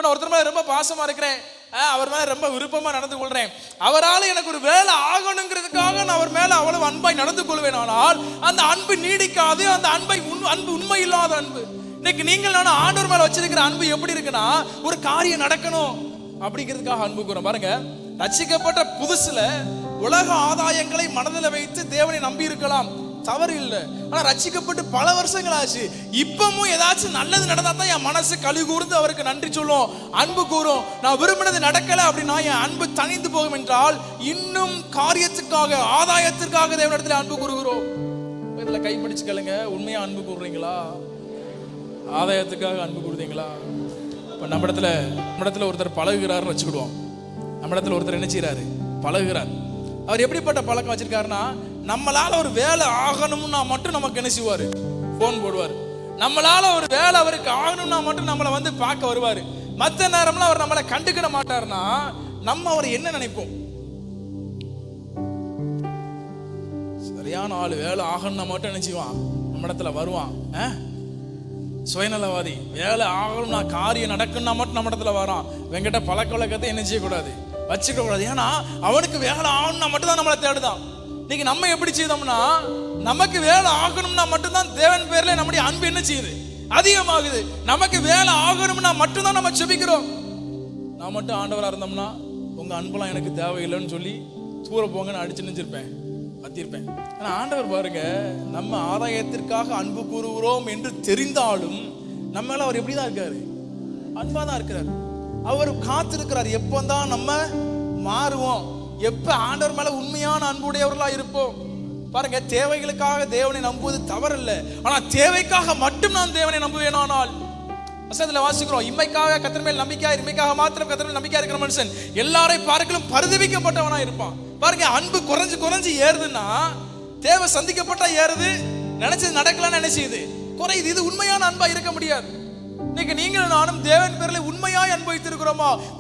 நான் ஒருத்தர் மேல ரொம்ப பாசமா இருக்கிறேன், அவர் மேல ரொம்ப விருப்பமா நடந்து கொள்றேன், அவரால் எனக்கு ஒரு வேலை ஆகணுங்கிறதுக்காக நான் அவர் மேல அவ்வளவு அன்பாய் நடந்து கொள்வேன். ஆனால் அந்த அன்பு நீடிக்காது. அந்த அன்பு உண்மை இல்லாத அன்பு. இன்னைக்கு நீங்கள் நானும் ஆண்டவர் மேல வச்சிருக்கிற அன்பு எப்படி இருக்குன்னா, ஒரு காரியம் நடக்கணும் அப்படிங்கிறதுக்காக அன்பு கூறோம். பாருங்க, ரட்சிக்கப்பட்ட புதுசுல உலக ஆதாயங்களை மனதில் வைத்து தேவனை நம்பி இருக்கலாம், தவறு இல்லை. ஆனா ரட்சிக்கப்பட்டு பல வருஷங்கள் ஆச்சு, இப்பவும் ஏதாச்சும் நல்லது நடந்தா தான் என் மனசு கழி கூர்ந்து அவருக்கு நன்றி சொல்லும், அன்பு கூறும். நான் விரும்பினது நடக்கல அப்படின்னா என் அன்பு தணிந்து போகும் என்றால் இன்னும் காரியத்துக்காக ஆதாயத்திற்காக தேவனிடத்தில் அன்பு கூறுகிறோம். இதுல கைப்பிடிச்சு கேளுங்க, உண்மையா அன்பு கூறுறீங்களா? ஆதாயத்துக்காக அன்பு கூறுறீங்களா? இப்ப நம்ம இடத்துல ஒருத்தர் பழகுகிறாருன்னு வச்சுக்கிடுவோம். நம்ம இடத்துல ஒருத்தர் என்ன செய்யறாரு? பழகுகிறார். அவர் எப்படிப்பட்ட பழக்கம் வச்சிருக்காருன்னா, நம்மளால ஒரு வேலை ஆகணும்னா மட்டும் நமக்கு என்ன செய்வாரு? போன் போடுவார். நம்மளால ஒரு வேலை அவருக்கு ஆகணும்னா மட்டும் நம்மளை வந்து பார்க்க வருவாரு. மற்ற நேரம்லாம் அவர் நம்மளை கண்டுக்கிட மாட்டாருன்னா நம்ம அவர் என்ன நினைப்போம்? சரியான ஆளு, வேலை ஆகணும்னா மட்டும் என்ன செய்வான்? நம்ம இடத்துல வருவான். சுயநலவாதி, வேலை ஆகணும்னா காரியம் நடக்கும்னா மட்டும் நம்ம இடத்துல வரான். வெங்கிட்ட பழக்க வழக்கத்தை என்ன செய்யக்கூடாது? வச்சுக்க கூடாது. ஏன்னா அவனுக்கு வேலை ஆகணும்னா மட்டும் தான் நம்மளை தேடுதான். இன்னைக்கு நம்ம எப்படி செய்தோம்னா, நமக்கு வேலை ஆகணும்னா மட்டும்தான் தேவன் பேர்ல நம்முடைய அன்பு என்ன செய்யுது? அதிகமாகுது. நமக்கு வேலை ஆகணும்னா மட்டும்தான் நம்ம செபிக்கிறோம். நான் மட்டும் ஆண்டவரா இருந்தோம்னா உங்க அன்பெல்லாம் எனக்கு தேவையில்லைன்னு சொல்லி தூர போங்கன்னு அடிச்சு நினைச்சிருப்பேன், பத்திருப்பேன். ஆனா ஆண்டவர் பாருங்க, நம்ம ஆதாயத்திற்காக அன்பு கூறுகிறோம் என்று தெரிந்தாலும் நம்ம மேல அவர் எப்படிதான் இருக்காரு? அன்பா தான் இருக்கிறார். அவர் காத்திருக்கிறார் எப்பந்தான் நம்ம மாறுவோம், எப்ப ஆண்டவர் மேல உண்மையான அன்புடையவர்களா இருப்போம். பாருங்க, தேவைகளுக்காக தேவனை நம்புவது தவறல்ல. ஆனா தேவைக்காக மட்டும் நான் தேவனை நம்புவேனானால், வசனத்துல வாசிக்கிறோம், இம்மைக்காக கர்த்தர் மேல் நம்பிக்கையா, இம்மைக்காக மாத்திரம் கர்த்தர் மேல் நம்பிக்கையா இருக்கிற மனுஷன் எல்லாரை பார்க்கலும் பரிதபிக்கப்பட்டவனா இருப்பான். பாருங்க, அன்பு குறைஞ்சு குறைஞ்சு ஏறுதுன்னா, தேவை சந்திக்கப்பட்டா ஏறுது, நினைச்சது நடக்கலாம்னு நினைச்சது குறையுது. இது உண்மையான அன்பா இருக்க முடியாது. இன்னைக்கு நீங்களும் நானும் தேவன் பேரில் உண்மையாய் அன்பு வைத்திருக்கிறோமா?